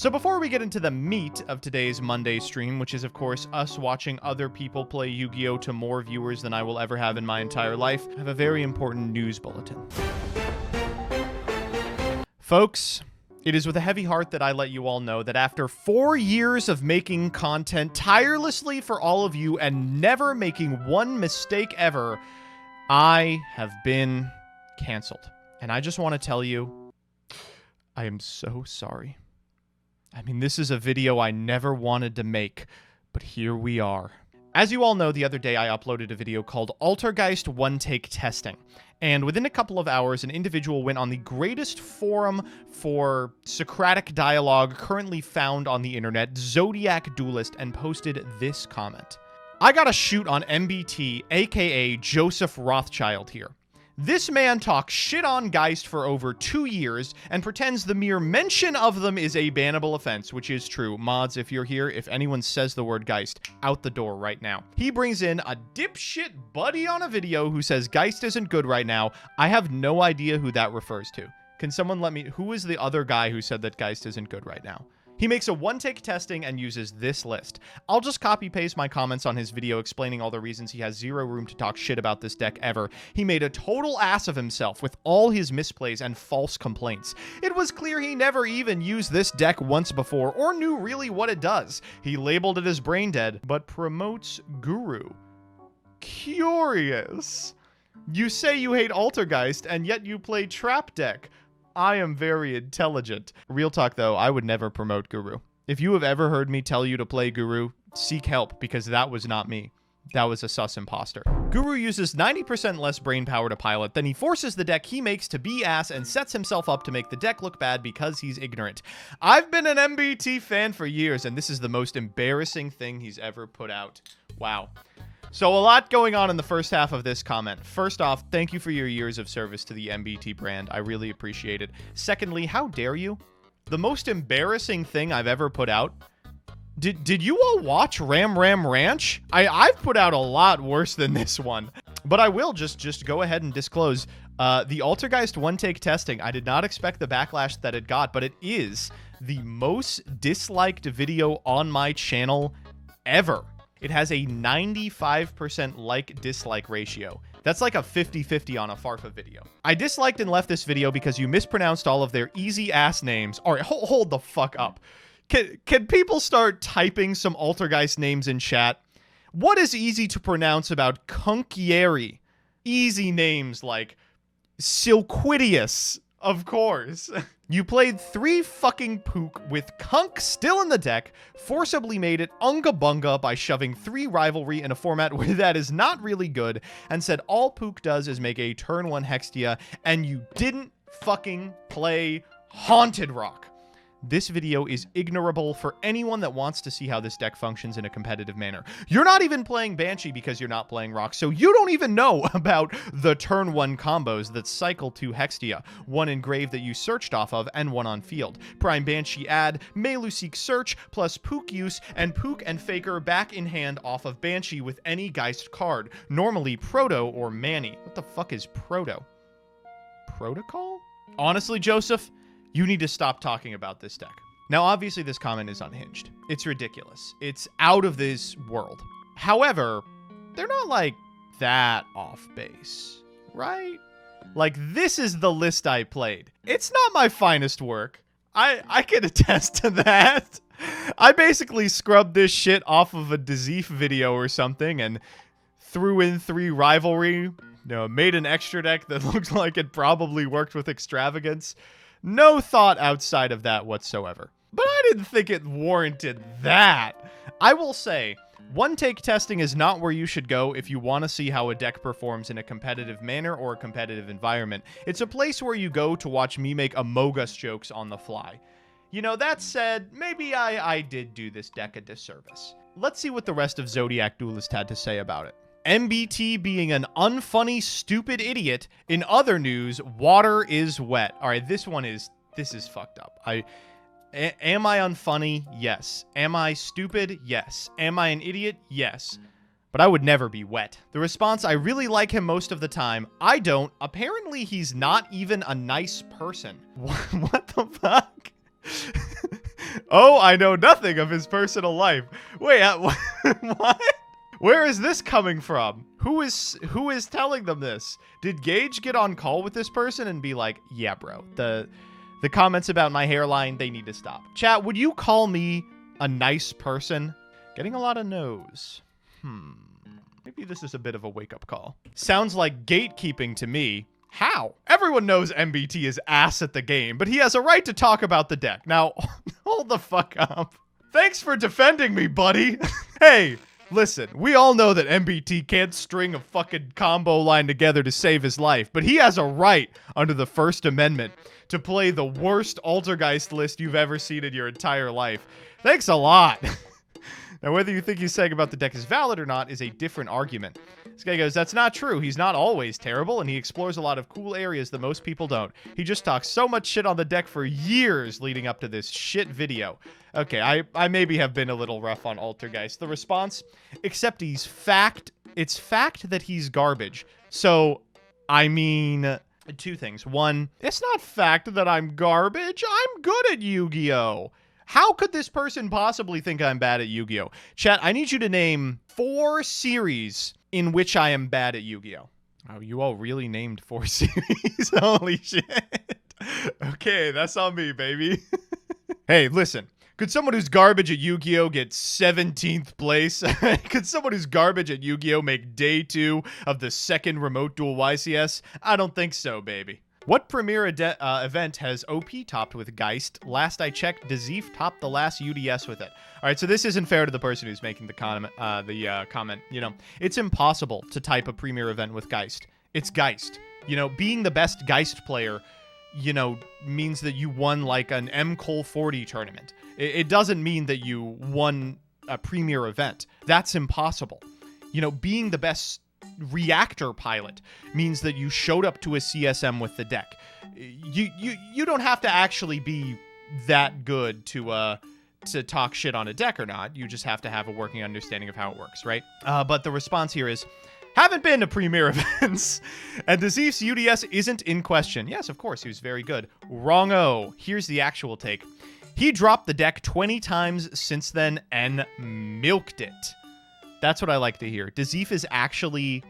So before we get into the meat of today's Monday stream, which is of course us watching other people play Yu-Gi-Oh! To more viewers than I will ever have in my entire life, I have a very important news bulletin. Folks, it is with a heavy heart that I let you all know that after 4 years of making content tirelessly for all of you and never making one mistake ever, I have been canceled. And I just want to tell you, I am so sorry. I mean, this is a video I never wanted to make, but here we are. As you all know, the other day I uploaded a video called Altergeist one-take testing. And within a couple of hours, an individual went on the greatest forum for Socratic dialogue currently found on the internet, Zodiac Duelist, and posted this comment. I got a shoot on MBT, aka Joseph Rothschild here. This man talks shit on Geist for over 2 years and pretends the mere mention of them is a bannable offense, which is true. Mods, if you're here, if anyone says the word Geist, out the door right now. He brings in a dipshit buddy on a video who says Geist isn't good right now. I have no idea who that refers to. Can someone let me... Who is the other guy who said that Geist isn't good right now? He makes a one-take testing and uses this list. I'll just copy-paste my comments on his video explaining all the reasons he has zero room to talk shit about this deck ever. He made a total ass of himself with all his misplays and false complaints. It was clear he never even used this deck once before or knew really what it does. He labeled it as brain dead, but promotes Guru. Curious. You say you hate Altergeist, and yet you play Trap Deck. I am very intelligent. Real talk though, I would never promote Guru. If you have ever heard me tell you to play Guru, seek help, because that was not me. That was a sus imposter. Guru uses 90% less brain power to pilot, then he forces the deck he makes to be ass and sets himself up to make the deck look bad because he's ignorant. I've been an MBT fan for years, and this is the most embarrassing thing he's ever put out. Wow. So a lot going on in the first half of this comment. First off, thank you for your years of service to the MBT brand. I really appreciate it. Secondly, how dare you? The most embarrassing thing I've ever put out. Did you all watch Ram Ram Ranch? I've put out a lot worse than this one. But I will just go ahead and disclose. The Altergeist one-take testing, I did not expect the backlash that it got, but it is the most disliked video on my channel ever. It has a 95% like-dislike ratio. That's like a 50-50 on a Farfa video. I disliked and left this video because you mispronounced all of their easy-ass names. All right, hold the fuck up. Can people start typing some Altergeist names in chat? What is easy to pronounce about Kunkieri? Easy names like Silquidius, of course. You played 3 fucking Pook with Kunk still in the deck, forcibly made it Unga Bunga by shoving 3 Rivalry in a format where that is not really good, and said all Pook does is make a turn 1 Hextia, and you didn't fucking play Haunted Rock. This video is ignorable for anyone that wants to see how this deck functions in a competitive manner. You're not even playing Banshee because you're not playing Rock, so you don't even know about the turn 1 combos that cycle 2 Hextia, 1 engraved that you searched off of, and 1 on field. Prime Banshee add, Meluseek search, plus Pook use, and Pook and Faker back in hand off of Banshee with any Geist card, normally Proto or Manny. What the fuck is Proto? Protocol? Honestly, Joseph, you need to stop talking about this deck. Now, obviously, this comment is unhinged. It's ridiculous. It's out of this world. However, they're not, like, that off base, right? Like, this is the list I played. It's not my finest work. I can attest to that. I basically scrubbed this shit off of a Dazif video or something and threw in 3 Rivalry, made an extra deck that looks like it probably worked with Extravagance. No thought outside of that whatsoever. But I didn't think it warranted that. I will say, one-take testing is not where you should go if you want to see how a deck performs in a competitive manner or a competitive environment. It's a place where you go to watch me make Amogus jokes on the fly. That said, maybe I did do this deck a disservice. Let's see what the rest of Zodiac Duelist had to say about it. MBT being an unfunny, stupid idiot. In other news, water is wet. All right, this is fucked up. Am I unfunny? Yes. Am I stupid? Yes. Am I an idiot? Yes. But I would never be wet. The response, I really like him most of the time. I don't. Apparently, he's not even a nice person. What the fuck? Oh, I know nothing of his personal life. Wait, what? Where is this coming from? Who is telling them this? Did Gage get on call with this person and be like, yeah, bro, the comments about my hairline, they need to stop. Chat, would you call me a nice person? Getting a lot of no's. Maybe this is a bit of a wake-up call. Sounds like gatekeeping to me. How? Everyone knows MBT is ass at the game, but he has a right to talk about the deck. Now, hold the fuck up. Thanks for defending me, buddy. Hey, listen, we all know that MBT can't string a fucking combo line together to save his life, but he has a right, under the First Amendment, to play the worst Altergeist list you've ever seen in your entire life. Thanks a lot. Now, whether you think he's saying about the deck is valid or not is a different argument. This guy goes, that's not true. He's not always terrible, and he explores a lot of cool areas that most people don't. He just talks so much shit on the deck for years leading up to this shit video. Okay, I maybe have been a little rough on Altergeist. The response, except it's fact that he's garbage. So, I mean, two things. One, it's not fact that I'm garbage. I'm good at Yu-Gi-Oh! How could this person possibly think I'm bad at Yu-Gi-Oh? Chat, I need you to name 4 series in which I am bad at Yu-Gi-Oh. Oh, you all really named 4 series? Holy shit. Okay, that's on me, baby. Hey, listen. Could someone who's garbage at Yu-Gi-Oh get 17th place? Could someone who's garbage at Yu-Gi-Oh make day 2 of the second remote duel YCS? I don't think so, baby. What premier event has OP topped with Geist? Last I checked, Dazif topped the last UDS with it. All right, so this isn't fair to the person who's making the comment. You know, it's impossible to type a premier event with Geist. It's Geist. You know, being the best Geist player, you know, means that you won like an MCOL 40 tournament. It doesn't mean that you won a premier event. That's impossible. You know, being the best reactor pilot means that you showed up to a CSM with the deck. You don't have to actually be that good to talk shit on a deck or not. You just have to have a working understanding of how it works, right? But the response here is, haven't been to premier events, and Dazif's UDS isn't in question. Yes, of course, he was very good. Wrong-o. Here's the actual take. He dropped the deck 20 times since then and milked it. That's what I like to hear. Dazif is actually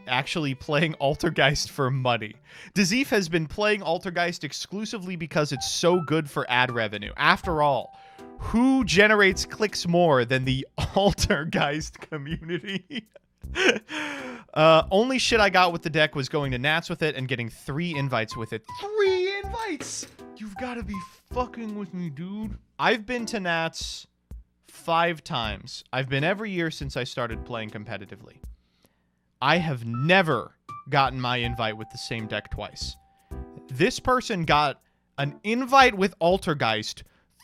playing Altergeist for money. Dazif has been playing Altergeist exclusively because it's so good for ad revenue. After all, who generates clicks more than the Altergeist community? Only shit I got with the deck was going to Nats with it and getting 3 invites with it. 3 invites! You've got to be fucking with me, dude. I've been to Nats 5 times. I've been every year since I started playing competitively. I have never gotten my invite with the same deck twice. This person got an invite with Altergeist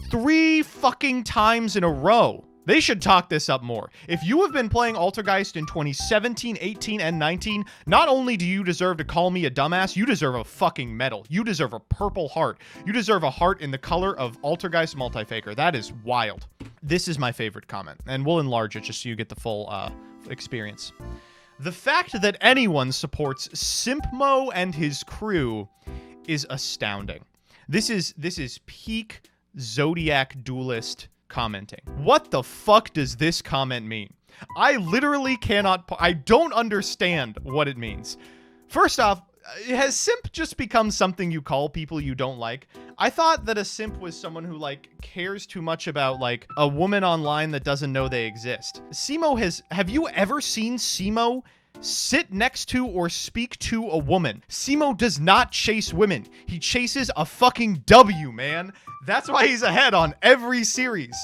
3 fucking times in a row. They should talk this up more. If you have been playing Altergeist in 2017, 18, and 19, not only do you deserve to call me a dumbass, you deserve a fucking medal. You deserve a purple heart. You deserve a heart in the color of Altergeist Multifaker. That is wild. This is my favorite comment, and we'll enlarge it just so you get the full experience. The fact that anyone supports Simpmo and his crew is astounding. This is peak Zodiac Duelist commenting. What the fuck does this comment mean? I literally cannot... I don't understand what it means. First off, has simp just become something you call people you don't like? I thought that a simp was someone who, like, cares too much about, like, a woman online that doesn't know they exist. Simo has... Have you ever seen Simo sit next to or speak to a woman? Simo does not chase women. He chases a fucking W, man. That's why he's ahead on every series.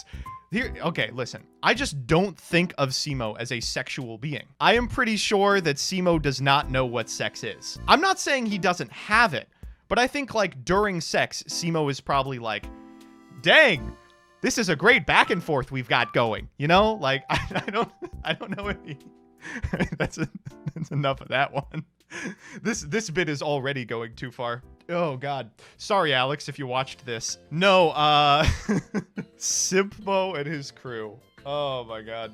Here, okay, listen. I just don't think of Simo as a sexual being. I am pretty sure that Simo does not know what sex is. I'm not saying he doesn't have it, but I think, like, during sex, Simo is probably like, dang, this is a great back and forth we've got going. You know? Like, I don't know if he... that's enough of that one. This bit is already going too far. Oh god. Sorry, Alex, if you watched this. No, Simpmo and his crew. Oh my god.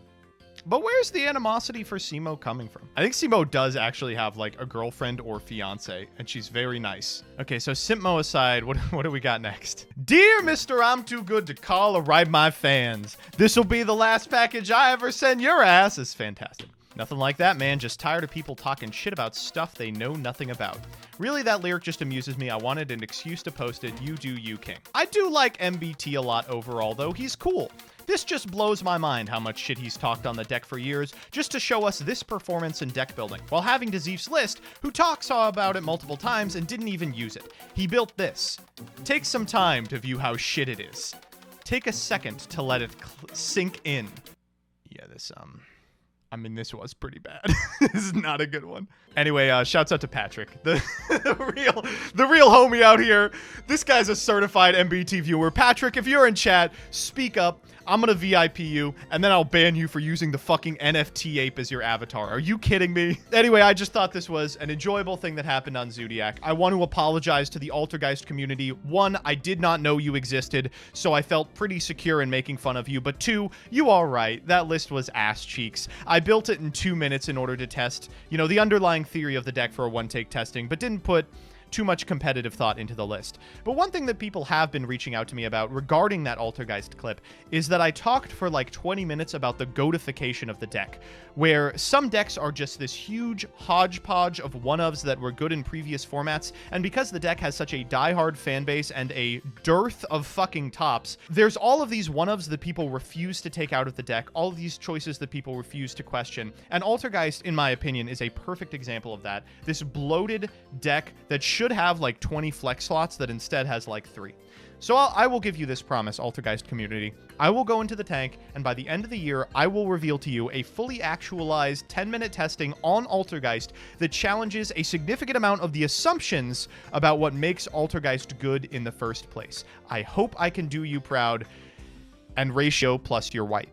But where's the animosity for Simo coming from? I think Simo does actually have like a girlfriend or fiance, and she's very nice. Okay, so Simpmo aside, what do we got next? Dear Mr. I'm Too Good to Call or Write My Fans, this will be the last package I ever send your ass. Is fantastic. Nothing like that, man. Just tired of people talking shit about stuff they know nothing about. Really, that lyric just amuses me. I wanted an excuse to post it. You do you, king. I do like MBT a lot overall, though. He's cool. This just blows my mind how much shit he's talked on the deck for years just to show us this performance in deck building, while having Dazif's list, who talks about it multiple times and didn't even use it. He built this. Take some time to view how shit it is. Take a second to let it sink in. Yeah, this this was pretty bad. This is not a good one. Anyway, shouts out to Patrick, the real homie out here. This guy's a certified MBT viewer. Patrick, if you're in chat, speak up. I'm gonna VIP you, and then I'll ban you for using the fucking NFT ape as your avatar. Are you kidding me? Anyway, I just thought this was an enjoyable thing that happened on Zodiac. I want to apologize to the Altergeist community. One, I did not know you existed, so I felt pretty secure in making fun of you. But two, you are right. That list was ass cheeks. I built it in 2 minutes in order to test, the underlying theory of the deck for a one-take testing, but didn't put too much competitive thought into the list. But one thing that people have been reaching out to me about regarding that Altergeist clip is that I talked for like 20 minutes about the goatification of the deck, where some decks are just this huge hodgepodge of one-ofs that were good in previous formats, and because the deck has such a diehard fan base and a dearth of fucking tops, there's all of these one-ofs that people refuse to take out of the deck, all of these choices that people refuse to question, and Altergeist, in my opinion, is a perfect example of that. This bloated deck that should have like 20 flex slots that instead has like 3. So I will give you this promise, Altergeist community. I will go into the tank, and by the end of the year, I will reveal to you a fully actualized 10-minute testing on Altergeist that challenges a significant amount of the assumptions about what makes Altergeist good in the first place. I hope I can do you proud, and ratio plus you're white.